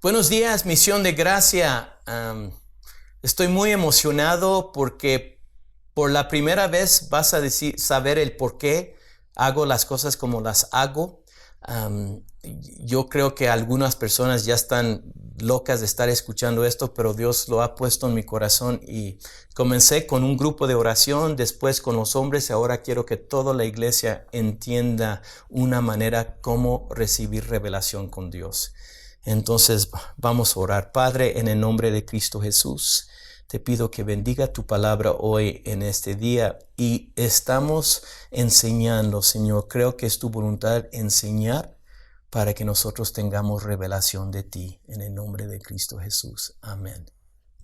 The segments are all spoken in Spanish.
Buenos días, Misión de Gracia. Estoy muy emocionado porque por la primera vez vas a saber el por qué hago las cosas como las hago. Yo creo que algunas personas ya están locas de estar escuchando esto, pero Dios lo ha puesto en mi corazón y comencé con un grupo de oración, después con los hombres, y ahora quiero que toda la iglesia entienda una manera cómo recibir revelación con Dios. Entonces vamos a orar. Padre, en el nombre de Cristo Jesús, te pido que bendiga tu palabra hoy en este día y estamos enseñando, Señor. Creo que es tu voluntad enseñar para que nosotros tengamos revelación de ti en el nombre de Cristo Jesús. Amén.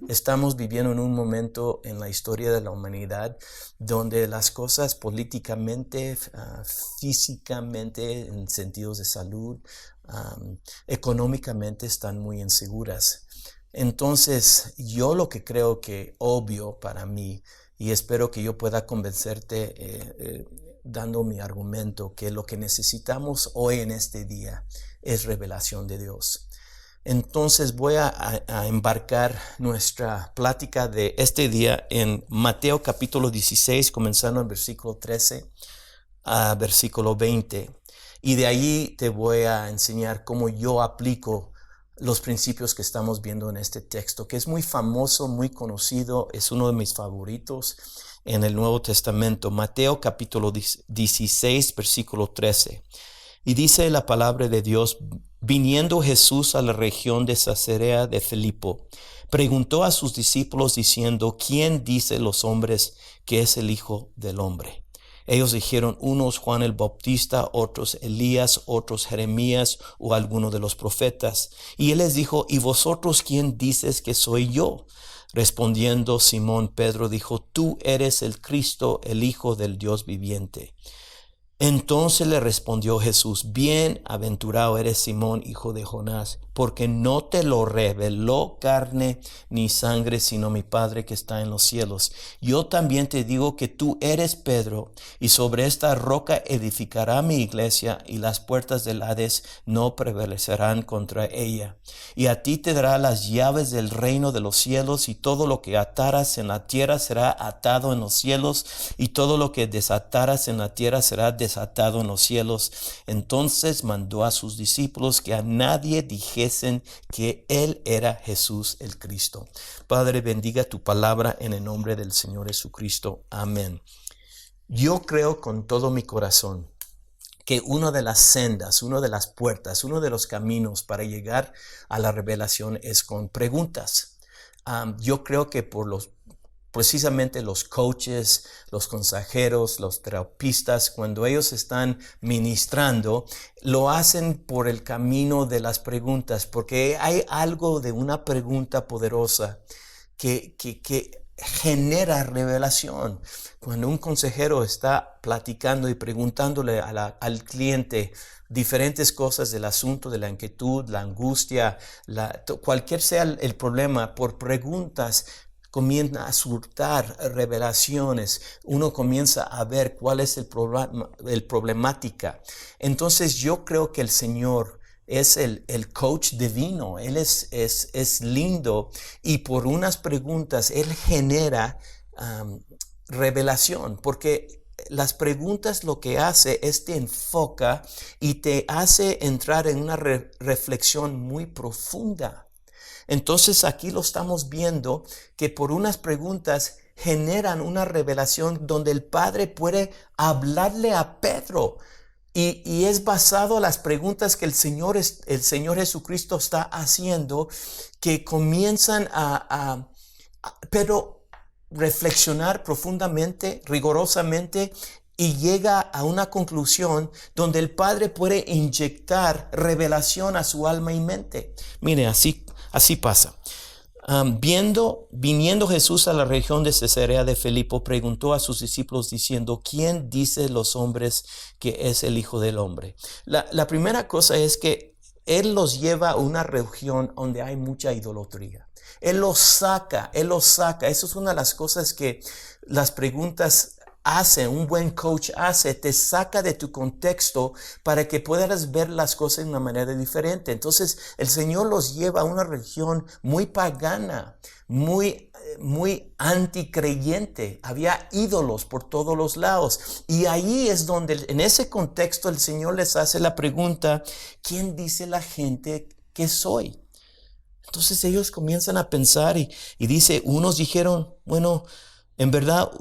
Estamos viviendo en un momento en la historia de la humanidad donde las cosas políticamente, físicamente, en sentidos de salud, económicamente están muy inseguras. Entonces, yo lo que creo que obvio para mí, y espero que yo pueda convencerte dando mi argumento, que lo que necesitamos hoy en este día es revelación de Dios. Entonces voy a embarcar nuestra plática de este día en Mateo capítulo 16, comenzando en versículo 13 a versículo 20. Y de ahí te voy a enseñar cómo yo aplico los principios que estamos viendo en este texto, que es muy famoso, muy conocido, es uno de mis favoritos en el Nuevo Testamento. Mateo capítulo 16, versículo 13. Y dice la palabra de Dios: viniendo Jesús a la región de Cesarea de Filipo, preguntó a sus discípulos diciendo: ¿quién dicen los hombres que es el Hijo del Hombre? Ellos dijeron: unos Juan el Bautista, otros Elías, otros Jeremías o alguno de los profetas. Y él les dijo: ¿y vosotros quién dices que soy yo? Respondiendo Simón Pedro dijo: tú eres el Cristo, el Hijo del Dios viviente. Entonces le respondió Jesús: bienaventurado eres Simón, hijo de Jonás, porque no te lo reveló carne ni sangre, sino mi Padre que está en los cielos. Yo también te digo que tú eres Pedro, y sobre esta roca edificará mi iglesia, y las puertas del Hades no prevalecerán contra ella. Y a ti te dará las llaves del reino de los cielos, y todo lo que ataras en la tierra será atado en los cielos, y todo lo que desataras en la tierra será desatado en los cielos. Entonces mandó a sus discípulos que a nadie dijesen que él era Jesús el Cristo. Padre, bendiga tu palabra en el nombre del Señor Jesucristo. Amén. Yo creo con todo mi corazón que una de las sendas, una de las puertas, uno de los caminos para llegar a la revelación es con preguntas. Yo creo que precisamente los coaches, los consejeros, los terapeutas, cuando ellos están ministrando, lo hacen por el camino de las preguntas, porque hay algo de una pregunta poderosa que genera revelación. Cuando un consejero está platicando y preguntándole al cliente diferentes cosas del asunto, de la inquietud, la angustia, cualquier sea el problema, por preguntas comienza a surtar revelaciones. Uno comienza a ver cuál es el problemática. Entonces yo creo que el Señor es el coach divino. Él es lindo, y por unas preguntas Él genera revelación, porque las preguntas lo que hace es te enfoca y te hace entrar en una reflexión muy profunda. Entonces aquí lo estamos viendo que por unas preguntas generan una revelación donde el Padre puede hablarle a Pedro. Y es basado en las preguntas que el Señor Jesucristo está haciendo, que comienzan pero reflexionar profundamente, rigurosamente, y llega a una conclusión donde el Padre puede inyectar revelación a su alma y mente. Mire, así pasa. Viniendo Jesús a la región de Cesarea de Filipo, preguntó a sus discípulos diciendo: ¿quién dice los hombres que es el Hijo del Hombre? La primera cosa es que Él los lleva a una región donde hay mucha idolatría. Él los saca. Eso es una de las cosas que las preguntas hace, un buen coach hace, te saca de tu contexto para que puedas ver las cosas de una manera diferente. Entonces, el Señor los lleva a una religión muy pagana, muy anticreyente. Había ídolos por todos los lados. Y ahí es donde, en ese contexto, el Señor les hace la pregunta, ¿quién dice la gente que soy? Entonces ellos comienzan a pensar y dice, unos dijeron, bueno, en verdad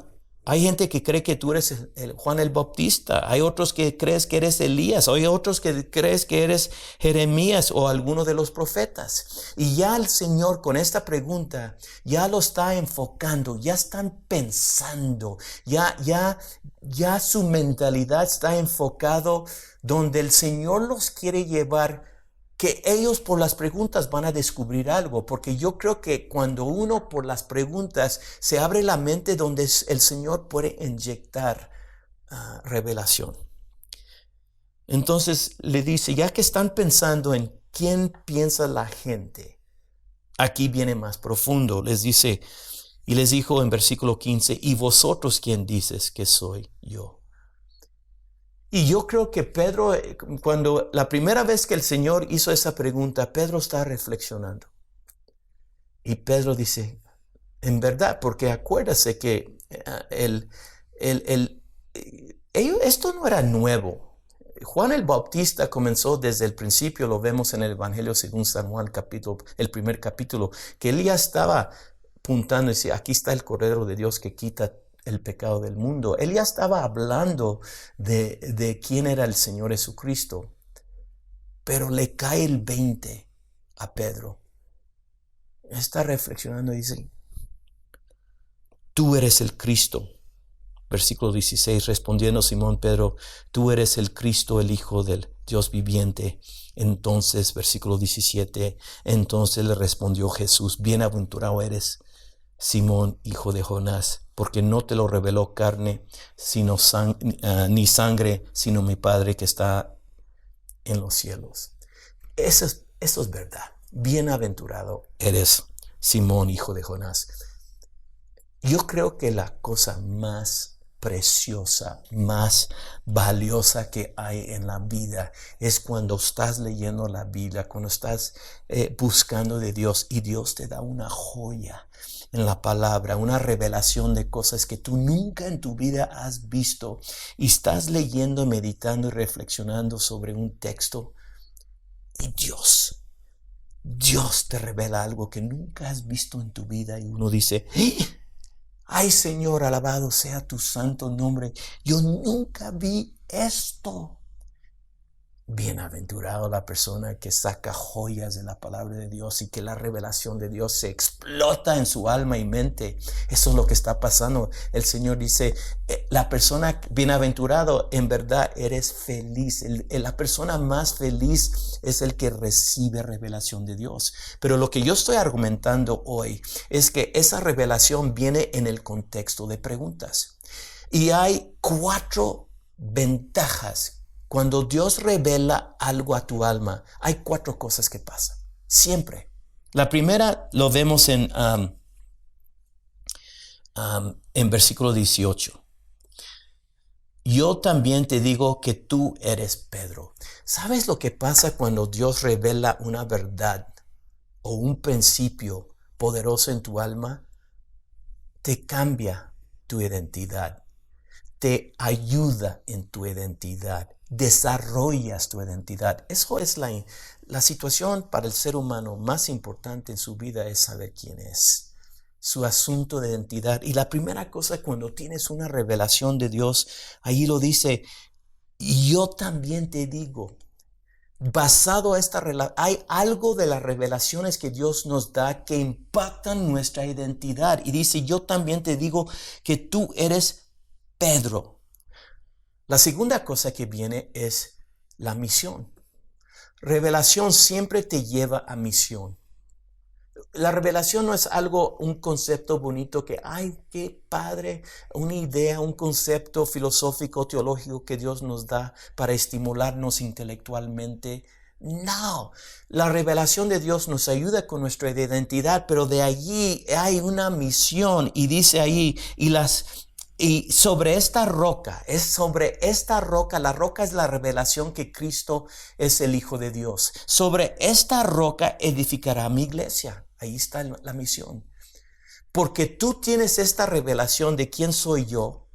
hay gente que cree que tú eres el Juan el Bautista, hay otros que crees que eres Elías, hay otros que crees que eres Jeremías o alguno de los profetas. Y ya el Señor con esta pregunta ya lo está enfocando, ya están pensando, ya su mentalidad está enfocado donde el Señor los quiere llevar, que ellos por las preguntas van a descubrir algo, porque yo creo que cuando uno por las preguntas se abre la mente donde el Señor puede inyectar revelación. Entonces le dice, ya que están pensando en quién piensa la gente, aquí viene más profundo. Les dice, y les dijo en versículo 15, ¿y vosotros quién dices que soy yo? Y yo creo que Pedro, cuando la primera vez que el Señor hizo esa pregunta, Pedro está reflexionando. Y Pedro dice, en verdad, porque acuérdase que esto no era nuevo. Juan el Bautista comenzó desde el principio, lo vemos en el Evangelio según San Juan, el primer capítulo, que él ya estaba apuntando y decía, aquí está el Cordero de Dios que quita el pecado del mundo. Él ya estaba hablando de quién era el Señor Jesucristo, pero le cae el 20 a Pedro. Está reflexionando y dice, tú eres el Cristo. Versículo 16, respondiendo Simón Pedro, tú eres el Cristo, el Hijo del Dios viviente. Entonces, versículo 17, entonces le respondió Jesús, bienaventurado eres, Simón, hijo de Jonás, porque no te lo reveló carne, ni sangre, sino mi Padre que está en los cielos. Eso es verdad. Bienaventurado eres, Simón, hijo de Jonás. Yo creo que la cosa más preciosa, más valiosa que hay en la vida es cuando estás leyendo la Biblia, cuando estás buscando de Dios y Dios te da una joya en la palabra, una revelación de cosas que tú nunca en tu vida has visto y estás leyendo, meditando y reflexionando sobre un texto y Dios te revela algo que nunca has visto en tu vida y uno dice, ay Señor, alabado sea tu santo nombre, yo nunca vi esto. Bienaventurado la persona que saca joyas de la palabra de Dios y que la revelación de Dios se explota en su alma y mente. Eso es lo que está pasando. El Señor dice, la persona bienaventurado, en verdad eres feliz. La persona más feliz es el que recibe revelación de Dios. Pero lo que yo estoy argumentando hoy es que esa revelación viene en el contexto de preguntas. Y hay 4 ventajas. Cuando Dios revela algo a tu alma, hay 4 cosas que pasan. Siempre. La primera lo vemos en versículo 18. Yo también te digo que tú eres Pedro. ¿Sabes lo que pasa cuando Dios revela una verdad o un principio poderoso en tu alma? Te cambia tu identidad. Te ayuda en tu identidad. Desarrollas tu identidad. Eso es la situación para el ser humano más importante en su vida, es saber quién es. Su asunto de identidad. Y la primera cosa cuando tienes una revelación de Dios, ahí lo dice, y yo también te digo, basado a esta relación, hay algo de las revelaciones que Dios nos da que impactan nuestra identidad. Y dice, yo también te digo que tú eres Pedro. La segunda cosa que viene es la misión. Revelación siempre te lleva a misión. La revelación no es un concepto bonito que, ay, qué padre, una idea, un concepto filosófico, teológico que Dios nos da para estimularnos intelectualmente. No, la revelación de Dios nos ayuda con nuestra identidad, pero de allí hay una misión y dice ahí, y las Y sobre esta roca, es sobre esta roca, la roca es la revelación que Cristo es el Hijo de Dios. Sobre esta roca edificará mi iglesia. Ahí está la misión. Porque tú tienes esta revelación de quién soy yo.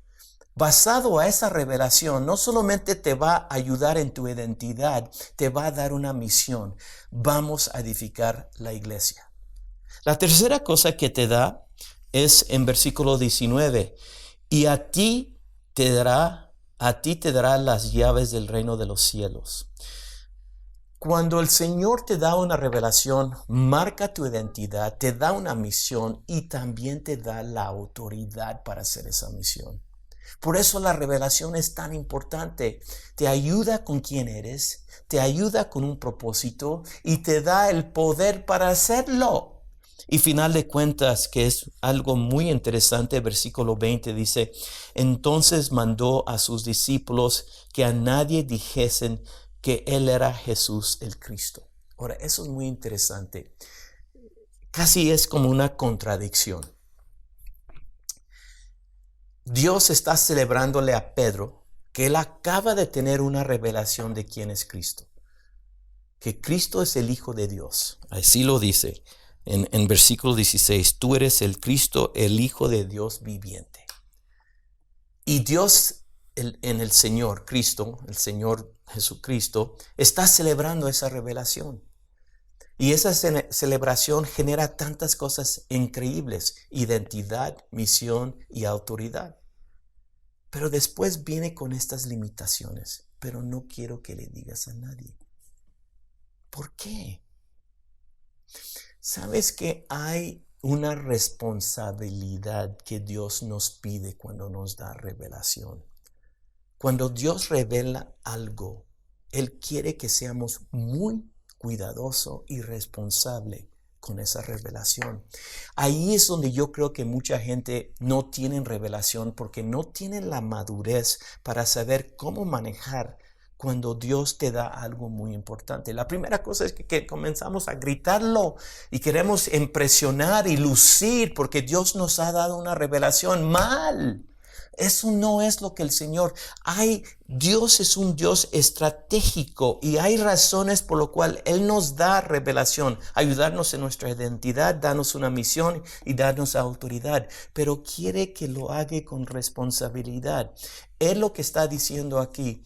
Basado a esa revelación, no solamente te va a ayudar en tu identidad, te va a dar una misión. Vamos a edificar la iglesia. La tercera cosa que te da es en versículo 19. Y a ti te dará las llaves del reino de los cielos. Cuando el Señor te da una revelación, marca tu identidad, te da una misión y también te da la autoridad para hacer esa misión. Por eso la revelación es tan importante. Te ayuda con quién eres, te ayuda con un propósito y te da el poder para hacerlo. Y final de cuentas, que es algo muy interesante, versículo 20 dice, entonces mandó a sus discípulos que a nadie dijesen que él era Jesús el Cristo. Ahora, eso es muy interesante. Casi es como una contradicción. Dios está celebrándole a Pedro que él acaba de tener una revelación de quién es Cristo. Que Cristo es el Hijo de Dios. Así lo dice. En versículo 16, tú eres el Cristo, el Hijo de Dios viviente. Y Dios en el Señor Cristo, el Señor Jesucristo, está celebrando esa revelación. Y esa celebración genera tantas cosas increíbles: identidad, misión y autoridad. Pero después viene con estas limitaciones. Pero no quiero que le digas a nadie. ¿Por qué? ¿Sabes que hay una responsabilidad que Dios nos pide cuando nos da revelación? Cuando Dios revela algo, Él quiere que seamos muy cuidadosos y responsables con esa revelación. Ahí es donde yo creo que mucha gente no tiene revelación porque no tienen la madurez para saber cómo manejar cuando Dios te da algo muy importante. La primera cosa es que comenzamos a gritarlo y queremos impresionar y lucir porque Dios nos ha dado una revelación mal. Eso no es lo que el Señor. Dios es un Dios estratégico y hay razones por lo cual Él nos da revelación, ayudarnos en nuestra identidad, darnos una misión y darnos autoridad, pero quiere que lo haga con responsabilidad. Él lo que está diciendo aquí,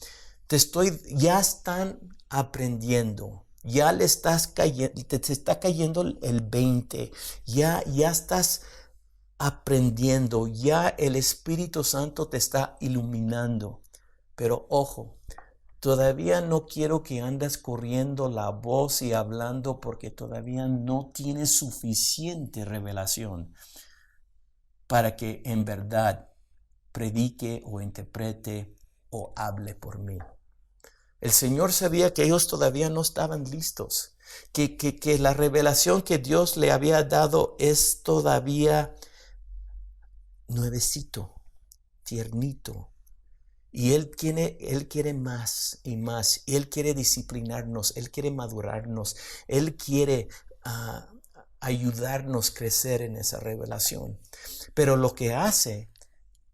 ya están aprendiendo. Ya le estás cayendo, te está cayendo el 20. Ya estás aprendiendo. Ya el Espíritu Santo te está iluminando. Pero ojo, todavía no quiero que andes corriendo la voz y hablando porque todavía no tienes suficiente revelación para que en verdad predique o interprete o hable por mí. El Señor sabía que ellos todavía no estaban listos, que la revelación que Dios le había dado es todavía nuevecito, tiernito. Y Él quiere más y más. Él quiere disciplinarnos, Él quiere madurarnos, Él quiere ayudarnos a crecer en esa revelación. Pero lo que hace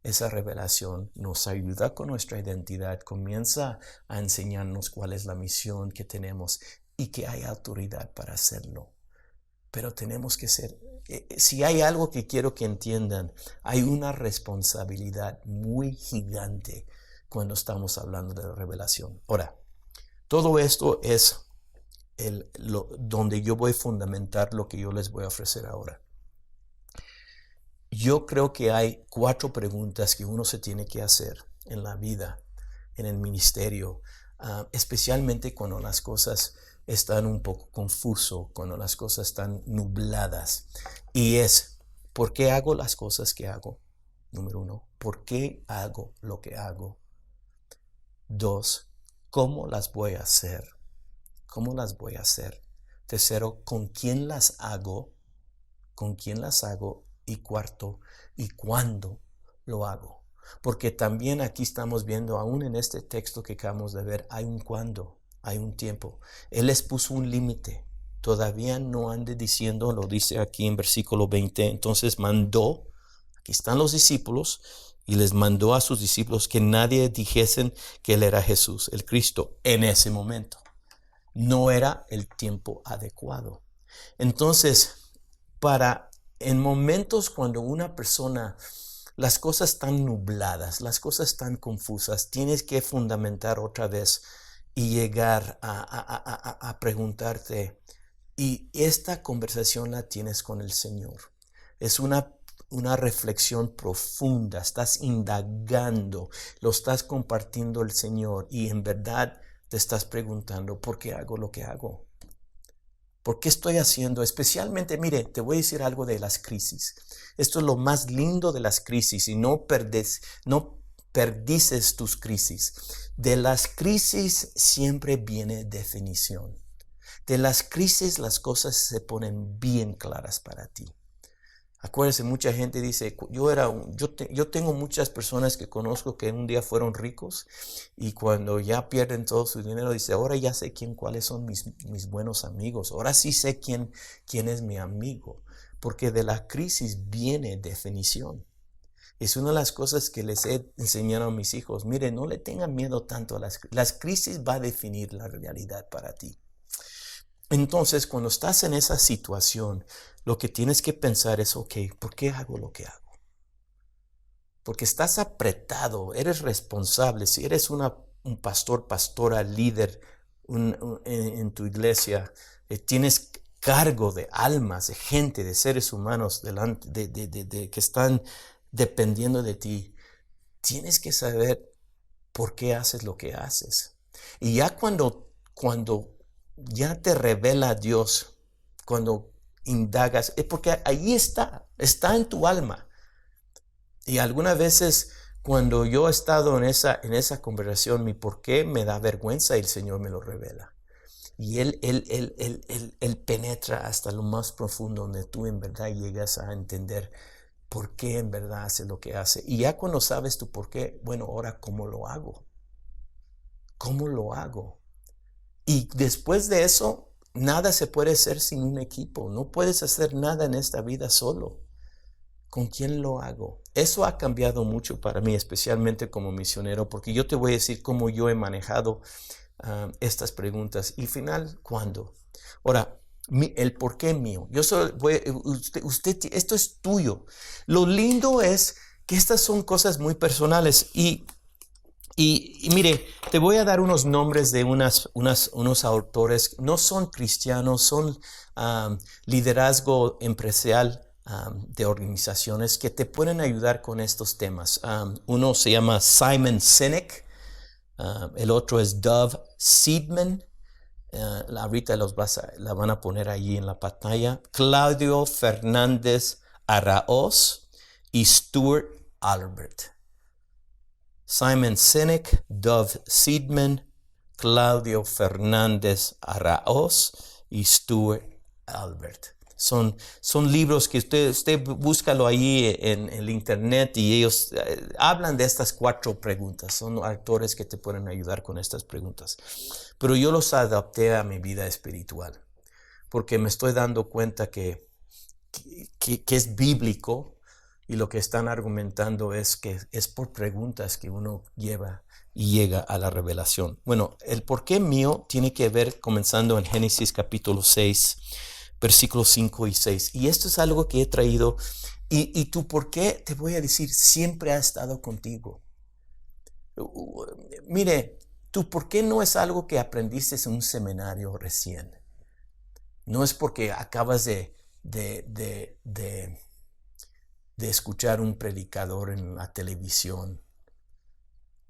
esa revelación nos ayuda con nuestra identidad, comienza a enseñarnos cuál es la misión que tenemos y que hay autoridad para hacerlo. Pero tenemos que ser, si hay algo que quiero que entiendan, hay una responsabilidad muy gigante cuando estamos hablando de la revelación. Ahora, todo esto es donde yo voy a fundamentar lo que yo les voy a ofrecer ahora. Yo creo que hay 4 preguntas que uno se tiene que hacer en la vida, en el ministerio, especialmente cuando las cosas están un poco confusas, cuando las cosas están nubladas. Y es, ¿por qué hago las cosas que hago? Número 1, ¿por qué hago lo que hago? 2, ¿cómo las voy a hacer? ¿Cómo las voy a hacer? Tercero, ¿con quién las hago? ¿Con quién las hago? Y cuarto, ¿y cuándo lo hago? Porque también aquí estamos viendo, aún en este texto que acabamos de ver, hay un cuándo, hay un tiempo. Él les puso un límite. Todavía no ande diciendo, lo dice aquí en versículo 20, entonces mandó, aquí están los discípulos, y les mandó a sus discípulos que nadie dijesen que él era Jesús, el Cristo, en ese momento. No era el tiempo adecuado. Entonces, en momentos cuando una persona, las cosas están nubladas, las cosas están confusas, tienes que fundamentar otra vez y llegar a preguntarte, y esta conversación la tienes con el Señor. Es una reflexión profunda, estás indagando, lo estás compartiendo el Señor y en verdad te estás preguntando, ¿por qué hago lo que hago? ¿Por qué estoy haciendo? Especialmente, mire, te voy a decir algo de las crisis. Esto es lo más lindo de las crisis y no perdices tus crisis. De las crisis siempre viene definición. De las crisis las cosas se ponen bien claras para ti. Acuérdense, mucha gente dice, yo tengo muchas personas que conozco que un día fueron ricos y cuando ya pierden todo su dinero, dice, ahora ya sé cuáles son mis buenos amigos. Ahora sí sé quién es mi amigo. Porque de la crisis viene definición. Es una de las cosas que les he enseñado a mis hijos. Mire, no le tengan miedo tanto a las crisis. Va a definir la realidad para ti. Entonces, cuando estás en esa situación, lo que tienes que pensar es, ok, ¿por qué hago lo que hago? Porque estás apretado, eres responsable. Si eres un pastor, pastora, líder en tu iglesia, tienes cargo de almas, de gente, de seres humanos delante que están dependiendo de ti. Tienes que saber por qué haces lo que haces. Y ya cuando ya te revela Dios, cuando indagas, es porque ahí está en tu alma. Y algunas veces cuando yo he estado en esa conversación, mi por qué me da vergüenza y el Señor me lo revela. Y Él penetra hasta lo más profundo donde tú en verdad llegas a entender por qué en verdad hace lo que hace. Y ya cuando sabes tu por qué, bueno, ahora ¿cómo lo hago? ¿Cómo lo hago? Y después de eso, nada se puede hacer sin un equipo. No puedes hacer nada en esta vida solo. ¿Con quién lo hago? Eso ha cambiado mucho para mí, especialmente como misionero, porque yo te voy a decir cómo yo he manejado estas preguntas. Y final, ¿cuándo? Ahora, el por qué mío. Yo solo usted, esto es tuyo. Lo lindo es que estas son cosas muy personales y mire, te voy a dar unos nombres de unos autores, no son cristianos, son liderazgo empresarial de organizaciones que te pueden ayudar con estos temas. Uno se llama Simon Sinek, el otro es Dove Seidman, ahorita la van a poner ahí en la pantalla, Claudio Fernández Araoz y Stuart Albert. Simon Sinek, Dove Seidman, Claudio Fernández Araoz y Stuart Albert. Son libros que usted búscalo ahí en el internet y ellos hablan de estas 4 preguntas. Son autores que te pueden ayudar con estas preguntas. Pero yo los adapté a mi vida espiritual porque me estoy dando cuenta que es bíblico. Y lo que están argumentando es que es por preguntas que uno lleva y llega a la revelación. Bueno, el porqué mío tiene que ver comenzando en Génesis capítulo 6, versículos 5 y 6. Y esto es algo que he traído. Y tu porqué, te voy a decir, siempre ha estado contigo. Mire, tu porqué no es algo que aprendiste en un seminario recién. No es porque acabas de escuchar un predicador en la televisión.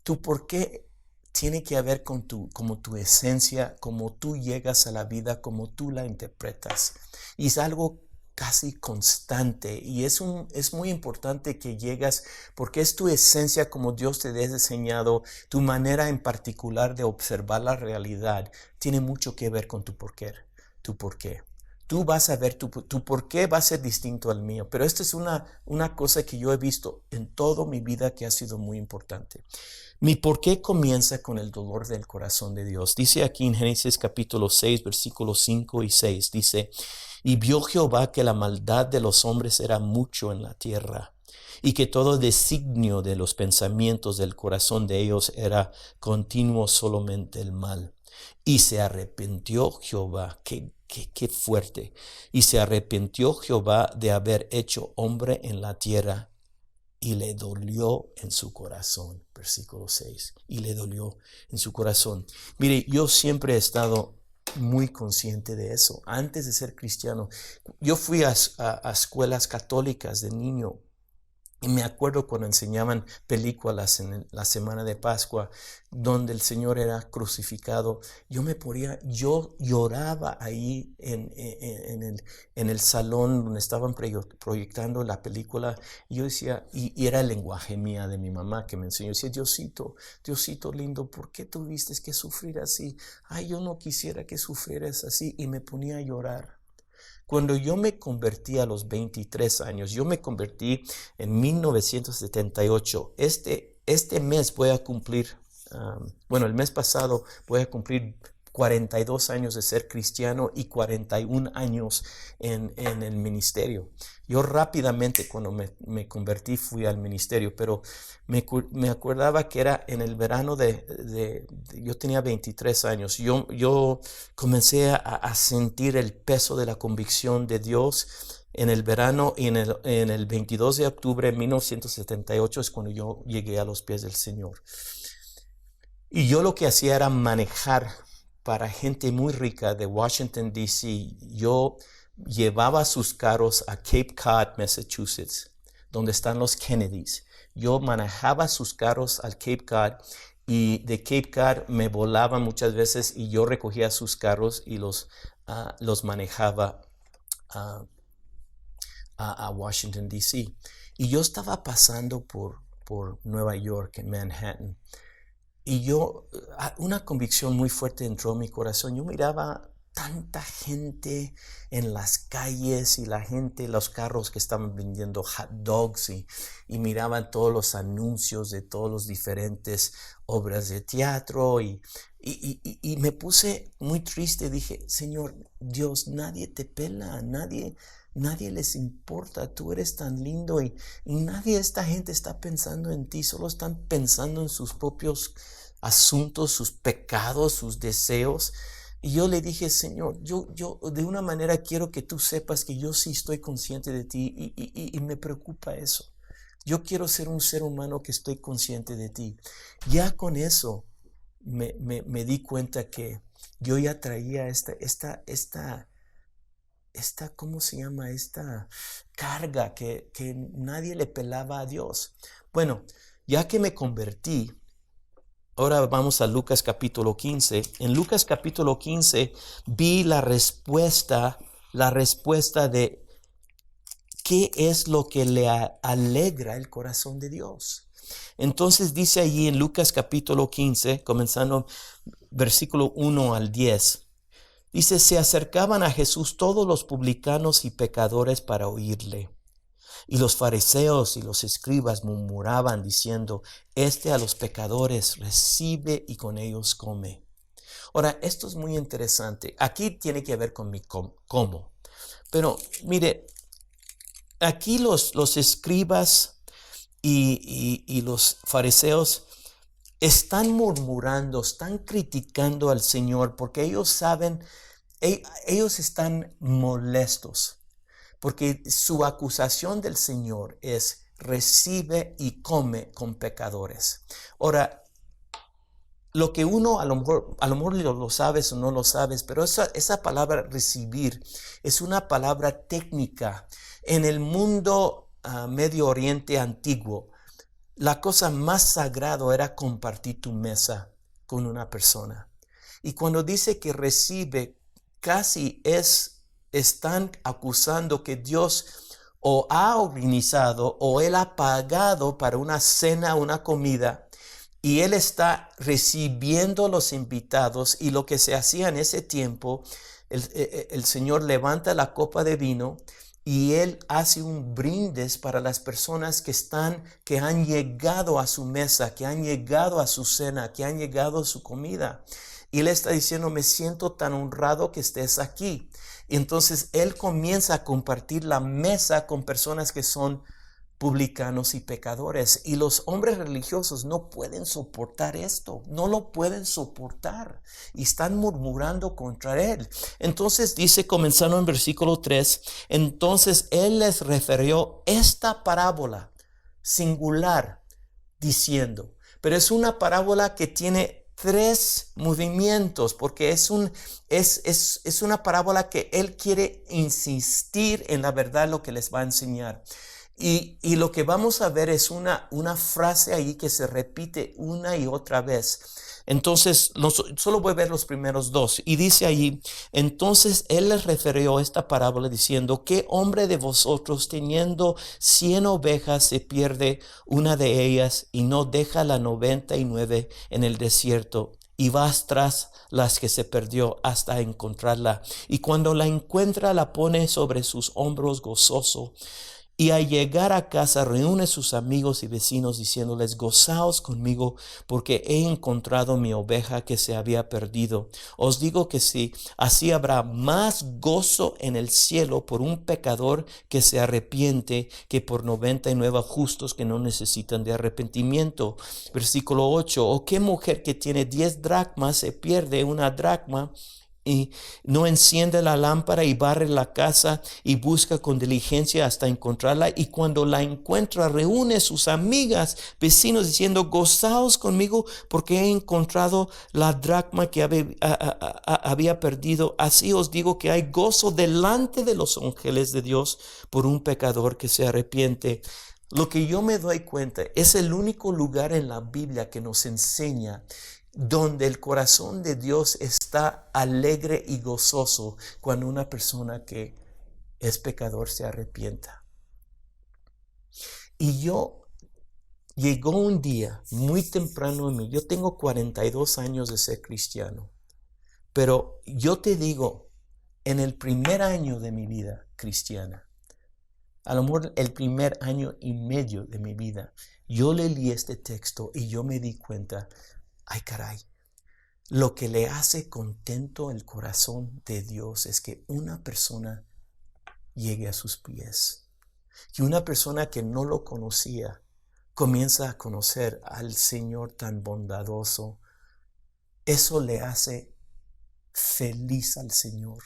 Tu por qué tiene que ver con como tu esencia, como tú llegas a la vida, como tú la interpretas. Y es algo casi constante y es muy importante que llegas porque es tu esencia como Dios te ha enseñado, tu manera en particular de observar la realidad tiene mucho que ver con tu porqué. Tú vas a ver tu por qué va a ser distinto al mío. Pero esta es una cosa que yo he visto en toda mi vida que ha sido muy importante. Mi por qué comienza con el dolor del corazón de Dios. Dice aquí en Génesis capítulo 6, versículos 5 y 6. Dice, y vio Jehová que la maldad de los hombres era mucho en la tierra, y que todo designio de los pensamientos del corazón de ellos era continuo solamente el mal. Y se arrepintió Jehová, qué fuerte, y se arrepintió Jehová de haber hecho hombre en la tierra, y le dolió en su corazón. Versículo 6, y le dolió en su corazón. Mire, yo siempre he estado muy consciente de eso. Antes de ser cristiano, yo fui a escuelas católicas de niño. Y me acuerdo cuando enseñaban películas en la semana de Pascua, donde el Señor era crucificado. Yo lloraba ahí en el salón donde estaban proyectando la película. Y yo decía, y era el lenguaje mía de mi mamá que me enseñó. Decía, Diosito, Diosito lindo, ¿por qué tuviste que sufrir así? Ay, yo no quisiera que sufrieras así. Y me ponía a llorar. Cuando yo me convertí a los 23 años, yo me convertí en 1978. Este mes voy a cumplir, el mes pasado voy a cumplir 42 años de ser cristiano y 41 años en el ministerio. Yo rápidamente cuando me convertí fui al ministerio, pero me acordaba que era en el verano yo tenía 23 años. Yo comencé a sentir el peso de la convicción de Dios en el verano, y en el 22 de octubre de 1978 es cuando yo llegué a los pies del Señor. Y yo lo que hacía era manejar para gente muy rica de Washington, D.C. Yo llevaba sus carros a Cape Cod, Massachusetts, donde están los Kennedys. Yo manejaba sus carros al Cape Cod, y de Cape Cod me volaba muchas veces y yo recogía sus carros y los manejaba a Washington, D.C. Y yo estaba pasando por Nueva York, en Manhattan. Y una convicción muy fuerte entró en mi corazón. Yo miraba tanta gente en las calles y los carros que estaban vendiendo hot dogs y miraban todos los anuncios de todos los diferentes obras de teatro y me puse muy triste. Dije, Señor Dios, nadie te pela, nadie les importa, tú eres tan lindo y nadie de esta gente está pensando en ti, solo están pensando en sus propios asuntos, sus pecados, sus deseos. Y yo le dije, Señor, yo de una manera quiero que tú sepas que yo sí estoy consciente de ti y me preocupa eso. Yo quiero ser un ser humano que estoy consciente de ti. Ya con eso me di cuenta que yo ya traía esta ¿cómo se llama? Esta carga que nadie le pelaba a Dios. Bueno, ya que me convertí, ahora vamos a Lucas capítulo 15. En Lucas capítulo 15 vi la respuesta de qué es lo que le alegra el corazón de Dios. Entonces dice allí en Lucas capítulo 15, comenzando versículo 1 al 10. Dice, se acercaban a Jesús todos los publicanos y pecadores para oírle. Y los fariseos y los escribas murmuraban diciendo, a los pecadores recibe y con ellos come. Ahora, esto es muy interesante. Aquí tiene que ver con mi cómo. Pero mire, aquí los escribas y los fariseos están murmurando, están criticando al Señor porque ellos saben, ellos están molestos porque su acusación del Señor es recibe y come con pecadores. Ahora, lo que uno a lo mejor lo sabes o no lo sabes, pero esa palabra recibir es una palabra técnica. En el mundo Medio Oriente antiguo, la cosa más sagrada era compartir tu mesa con una persona. Y cuando dice que recibe, casi están acusando que Dios o ha organizado o Él ha pagado para una cena, una comida, y Él está recibiendo los invitados. Y lo que se hacía en ese tiempo, el Señor levanta la copa de vino y Él hace un brindis para las personas que han llegado a su mesa, que han llegado a su cena, que han llegado a su comida. Y Él está diciendo, me siento tan honrado que estés aquí. Y entonces Él comienza a compartir la mesa con personas que son publicanos y pecadores. Y los hombres religiosos no pueden soportar esto, no lo pueden soportar y están murmurando contra él. Entonces dice, comenzando en versículo 3, entonces él les refirió esta parábola singular diciendo, pero es una parábola que tiene tres movimientos, porque es una parábola que él quiere insistir en la verdad, lo que les va a enseñar. Y lo que vamos a ver es una frase ahí que se repite una y otra vez. Entonces, solo voy a ver los primeros dos. Y dice allí, entonces él les refirió esta parábola diciendo, ¿qué hombre de vosotros teniendo 100 ovejas se pierde una de ellas y no deja la 99 en el desierto? Y va tras las que se perdió hasta encontrarla. Y cuando la encuentra, la pone sobre sus hombros gozoso. Y al llegar a casa reúne a sus amigos y vecinos diciéndoles, gozaos conmigo porque he encontrado mi oveja que se había perdido. Os digo que sí, así habrá más gozo en el cielo por un pecador que se arrepiente que por 99 justos que no necesitan de arrepentimiento. Versículo 8, ¿o qué mujer que tiene 10 dracmas se pierde una dracma y no enciende la lámpara y barre la casa y busca con diligencia hasta encontrarla? Y cuando la encuentra, reúne a sus amigas, vecinos, diciendo, gozaos conmigo porque he encontrado la dracma que había perdido. Así os digo que hay gozo delante de los ángeles de Dios por un pecador que se arrepiente. Lo que yo me doy cuenta es el único lugar en la Biblia que nos enseña donde el corazón de Dios está alegre y gozoso cuando una persona que es pecador se arrepienta. Y llegó un día muy temprano en mí, yo tengo 42 años de ser cristiano, pero yo te digo, en el primer año de mi vida cristiana, a lo mejor el primer año y medio de mi vida, yo leí este texto y yo me di cuenta, ay caray, lo que le hace contento el corazón de Dios es que una persona llegue a sus pies. Que una persona que no lo conocía comienza a conocer al Señor tan bondadoso. Eso le hace feliz al Señor.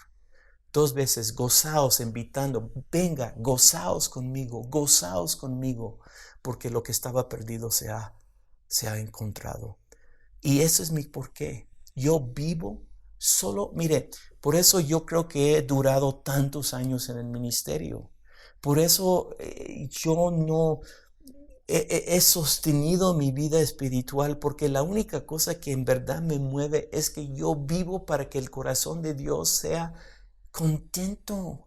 2 veces, gozaos, invitando, venga, gozaos conmigo, porque lo que estaba perdido se ha encontrado. Y eso es mi porqué. Yo vivo solo, mire, por eso yo creo que he durado tantos años en el ministerio. Por eso yo no he sostenido mi vida espiritual, porque la única cosa que en verdad me mueve es que yo vivo para que el corazón de Dios sea contento.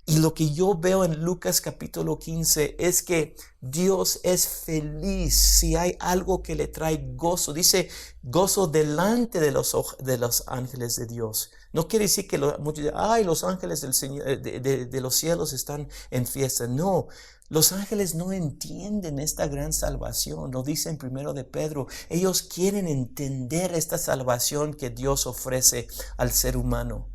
Y lo que yo veo en Lucas capítulo 15 es que Dios es feliz si hay algo que le trae gozo. Dice gozo delante de los ángeles de Dios. No quiere decir que muchos dicen, ay, los ángeles del Señor, de los cielos están en fiesta. No, los ángeles no entienden esta gran salvación. Lo dice en 1 de Pedro. Ellos quieren entender esta salvación que Dios ofrece al ser humano.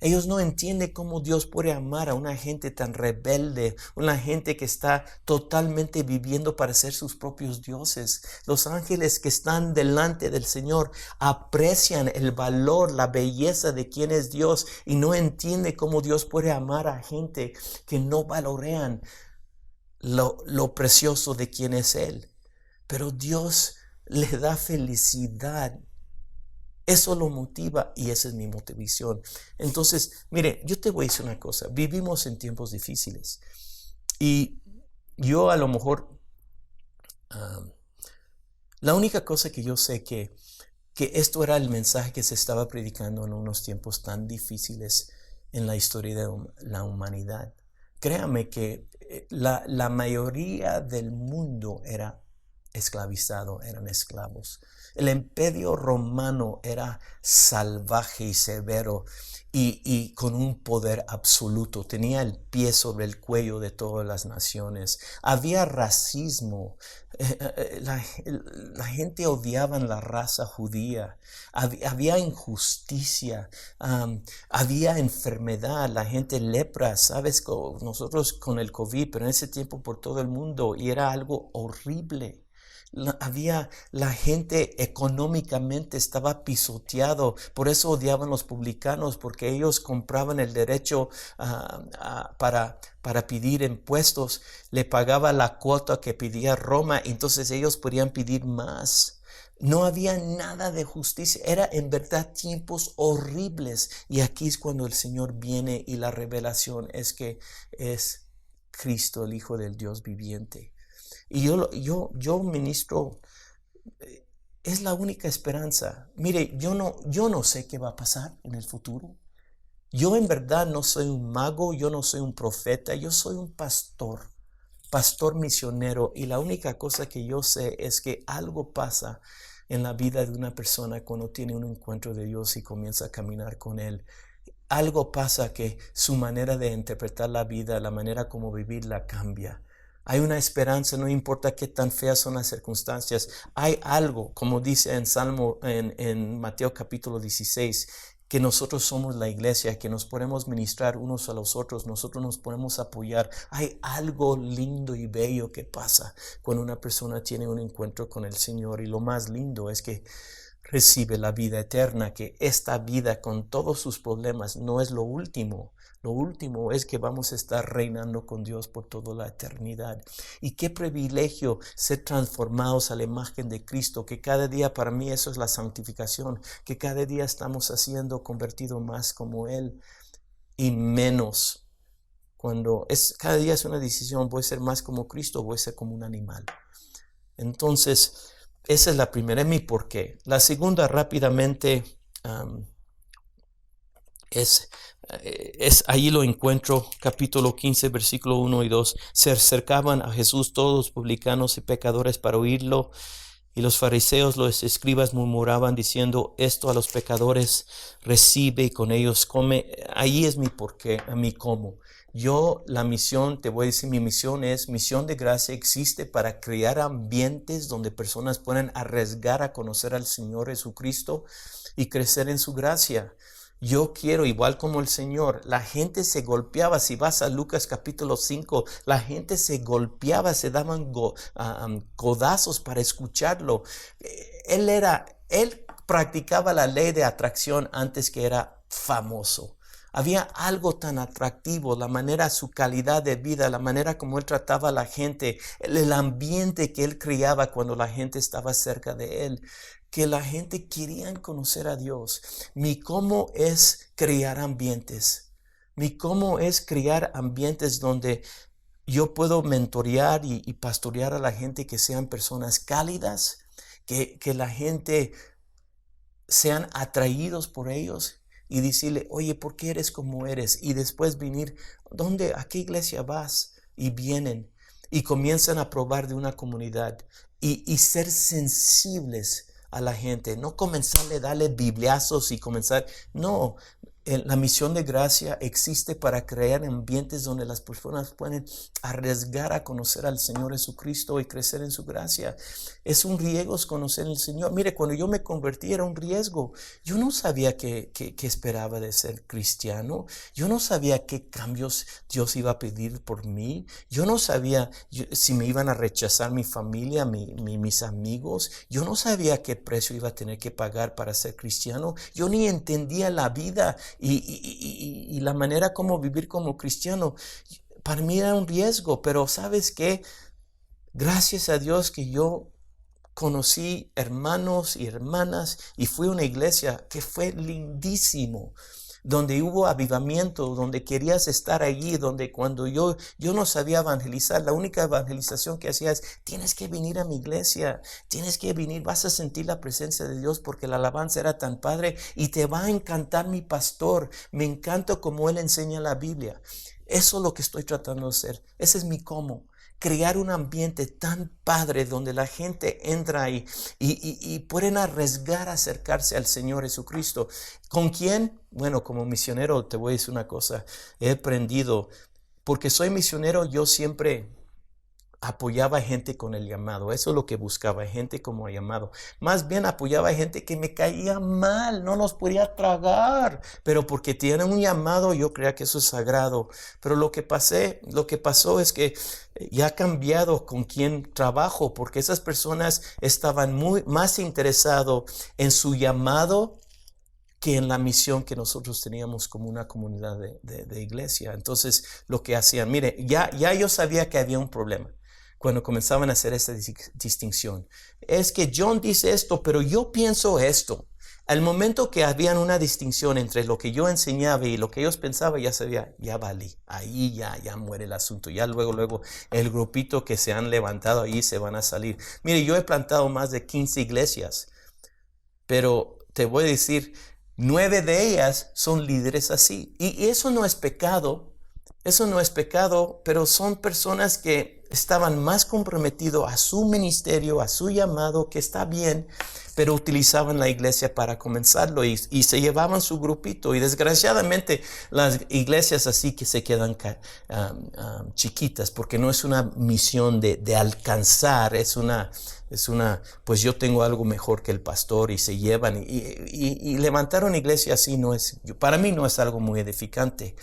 Ellos no entienden cómo Dios puede amar a una gente tan rebelde, una gente que está totalmente viviendo para ser sus propios dioses. Los ángeles que están delante del Señor aprecian el valor, la belleza de quién es Dios y no entienden cómo Dios puede amar a gente que no valorean lo precioso de quién es Él. Pero Dios le da felicidad. Eso lo motiva y esa es mi motivación. Entonces, mire, yo te voy a decir una cosa. Vivimos en tiempos difíciles y yo a lo mejor, la única cosa que yo sé que esto era el mensaje que se estaba predicando en unos tiempos tan difíciles en la historia de la humanidad. Créame que la mayoría del mundo era esclavizado, eran esclavos. El imperio romano era salvaje y severo y con un poder absoluto. Tenía el pie sobre el cuello de todas las naciones. Había racismo. La gente odiaba la raza judía. Había injusticia. Había enfermedad. La gente lepra. Sabes, nosotros con el COVID, pero en ese tiempo por todo el mundo, y era algo horrible. La gente económicamente estaba pisoteado, por eso odiaban los publicanos, porque ellos compraban el derecho para pedir impuestos, le pagaba la cuota que pedía Roma, entonces ellos podían pedir más. No había nada de justicia, era en verdad tiempos horribles, y aquí es cuando el Señor viene y la revelación es que es Cristo, el Hijo del Dios viviente. Y yo ministro, es la única esperanza. Mire, yo no sé qué va a pasar en el futuro. Yo en verdad no soy un mago, yo no soy un profeta, yo soy un pastor misionero. Y la única cosa que yo sé es que algo pasa en la vida de una persona cuando tiene un encuentro de Dios y comienza a caminar con Él. Algo pasa que su manera de interpretar la vida, la manera como vivirla cambia. Hay una esperanza, no importa qué tan feas son las circunstancias. Hay algo, como dice en Mateo capítulo 16, que nosotros somos la iglesia, que nos podemos ministrar unos a los otros, nosotros nos podemos apoyar. Hay algo lindo y bello que pasa cuando una persona tiene un encuentro con el Señor. Y lo más lindo es que recibe la vida eterna, que esta vida con todos sus problemas no es lo último. Lo último es que vamos a estar reinando con Dios por toda la eternidad. Y qué privilegio ser transformados a la imagen de Cristo, que cada día para mí eso es la santificación, que cada día estamos haciendo convertido más como Él y menos. Cada día es una decisión, voy a ser más como Cristo, voy a ser como un animal. Entonces, esa es la primera, es mi porqué. La segunda rápidamente es ahí lo encuentro, capítulo 15, versículo 1 y 2. Se acercaban a Jesús todos los publicanos y pecadores para oírlo, y los fariseos, los escribas murmuraban diciendo, esto a los pecadores recibe y con ellos come. Ahí es mi porqué, a mí cómo. La misión, te voy a decir, mi misión es, misión de gracia existe para crear ambientes donde personas puedan arriesgar a conocer al Señor Jesucristo y crecer en su gracia. Yo quiero, igual como el Señor, la gente se golpeaba. Si vas a Lucas capítulo 5, la gente se golpeaba, se daban codazos para escucharlo. Él practicaba la ley de atracción antes que era famoso. Había algo tan atractivo, la manera, su calidad de vida, la manera como él trataba a la gente, el ambiente que él creaba cuando la gente estaba cerca de él, que la gente quería conocer a Dios. Mi cómo es crear ambientes. Mi cómo es crear ambientes donde yo puedo mentorear y pastorear a la gente, que sean personas cálidas, que la gente sean atraídos por ellos. Y decirle, oye, ¿por qué eres como eres? Y después venir, ¿a qué iglesia vas? Y vienen y comienzan a probar de una comunidad y ser sensibles a la gente. No comenzarle a darle bibliazos y comenzar, no. La misión de gracia existe para crear ambientes donde las personas pueden arriesgar a conocer al Señor Jesucristo y crecer en su gracia. Es un riesgo conocer al Señor. Mire, cuando yo me convertí era un riesgo. Yo no sabía qué esperaba de ser cristiano. Yo no sabía qué cambios Dios iba a pedir por mí. Yo no sabía si me iban a rechazar mi familia, mis amigos. Yo no sabía qué precio iba a tener que pagar para ser cristiano. Yo ni entendía la vida y la manera como vivir como cristiano. Para mí era un riesgo, pero ¿sabes qué? Gracias a Dios que yo conocí hermanos y hermanas y fui a una iglesia que fue lindísimo, donde hubo avivamiento, donde querías estar allí, donde cuando yo no sabía evangelizar, la única evangelización que hacía es, tienes que venir a mi iglesia, tienes que venir, vas a sentir la presencia de Dios porque la alabanza era tan padre y te va a encantar mi pastor, me encanta cómo él enseña la Biblia. Eso es lo que estoy tratando de hacer, ese es mi cómo. crear un ambiente tan padre donde la gente entra y pueden arriesgar a acercarse al Señor Jesucristo. ¿Con quién? Bueno, como misionero te voy a decir una cosa. He aprendido, porque soy misionero, yo siempre apoyaba a gente con el llamado. Eso es lo que buscaba, gente como llamado. Más bien apoyaba a gente que me caía mal, no los podía tragar, pero porque tienen un llamado, yo creía que eso es sagrado. Pero lo que pasó es que ya ha cambiado con quién trabajo, porque esas personas estaban más interesados en su llamado que en la misión que nosotros teníamos como una comunidad de iglesia. Entonces, lo que hacían, mire, ya yo sabía que había un problema cuando comenzaban a hacer esta distinción. Es que John dice esto, pero yo pienso esto. Al momento que había una distinción entre lo que yo enseñaba y lo que ellos pensaban, ya sabía, ya valí. Ahí ya muere el asunto. Ya luego el grupito que se han levantado ahí se van a salir. Mire, yo he plantado más de 15 iglesias, pero te voy a decir, 9 de ellas son líderes así. Y eso no es pecado. Eso no es pecado, pero son personas que estaban más comprometidos a su ministerio, a su llamado, que está bien, pero utilizaban la iglesia para comenzarlo y se llevaban su grupito. Y desgraciadamente las iglesias así que se quedan chiquitas, porque no es una misión de alcanzar, es una, pues yo tengo algo mejor que el pastor, y se llevan y levantar una iglesia así para mí no es algo muy edificante.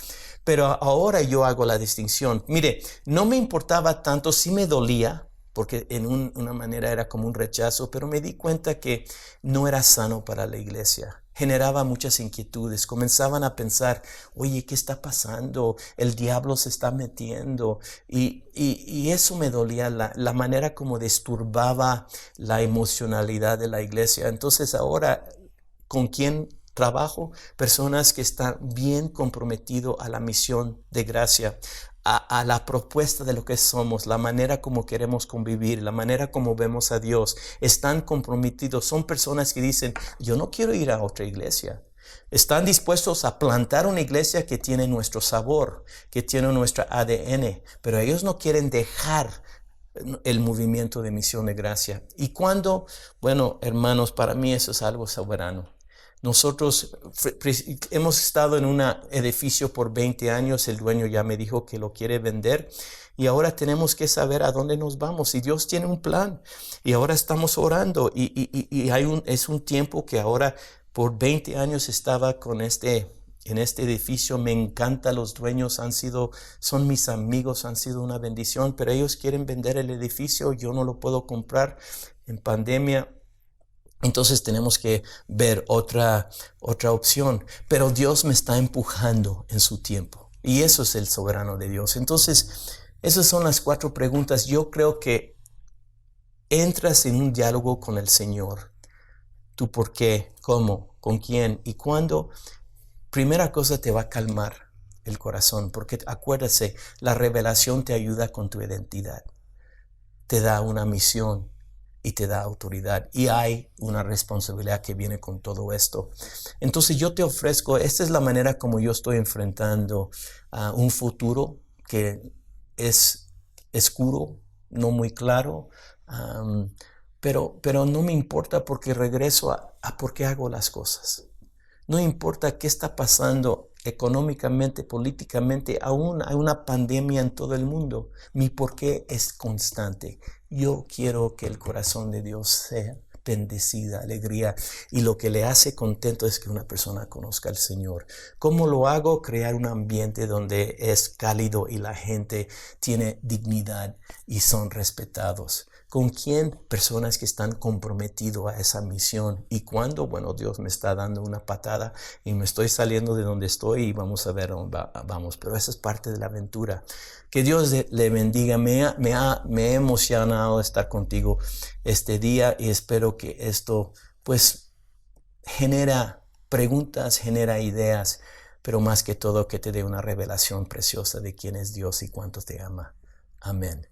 Pero ahora yo hago la distinción. Mire, no me importaba tanto, sí me dolía, porque en una manera era como un rechazo, pero me di cuenta que no era sano para la iglesia. Generaba muchas inquietudes. Comenzaban a pensar, oye, ¿qué está pasando? El diablo se está metiendo. Y eso me dolía, la manera como disturbaba la emocionalidad de la iglesia. Entonces ahora, ¿con quién trabajo? Personas que están bien comprometidos a la misión de gracia, a la propuesta de lo que somos, la manera como queremos convivir, la manera como vemos a Dios. Están comprometidos. Son personas que dicen, yo no quiero ir a otra iglesia. Están dispuestos a plantar una iglesia que tiene nuestro sabor, que tiene nuestro ADN, pero ellos no quieren dejar el movimiento de misión de gracia. Y cuando, bueno, hermanos, para mí eso es algo soberano. Nosotros hemos estado en un edificio por 20 años, el dueño ya me dijo que lo quiere vender y ahora tenemos que saber a dónde nos vamos, y Dios tiene un plan y ahora estamos orando y es un tiempo que ahora por 20 años estaba en este edificio. Me encanta, los dueños son mis amigos, han sido una bendición, pero ellos quieren vender el edificio, yo no lo puedo comprar en pandemia. Entonces tenemos que ver otra opción, pero Dios me está empujando en su tiempo y eso es el soberano de Dios. Entonces, esas son las 4 preguntas. Yo creo que entras en un diálogo con el Señor. ¿Tú por qué? ¿Cómo? ¿Con quién? ¿Y cuándo? Primera cosa, te va a calmar el corazón, porque acuérdate, la revelación te ayuda con tu identidad, te da una misión y te da autoridad, y hay una responsabilidad que viene con todo esto. Entonces yo te ofrezco, esta es la manera como yo estoy enfrentando un futuro que es oscuro, no muy claro, pero no me importa, porque regreso a por qué hago las cosas. No importa qué está pasando económicamente, políticamente, aún hay una pandemia en todo el mundo. Mi porqué es constante. Yo quiero que el corazón de Dios sea bendecida, alegría, y lo que le hace contento es que una persona conozca al Señor. ¿Cómo lo hago? Crear un ambiente donde es cálido y la gente tiene dignidad y son respetados. ¿Con quién? Personas que están comprometidos a esa misión. ¿Y cuándo? Bueno, Dios me está dando una patada y me estoy saliendo de donde estoy y vamos a ver dónde vamos. Pero esa es parte de la aventura. Que Dios le bendiga. Me he emocionado estar contigo este día y espero que esto pues genera preguntas, genera ideas, pero más que todo que te dé una revelación preciosa de quién es Dios y cuánto te ama. Amén.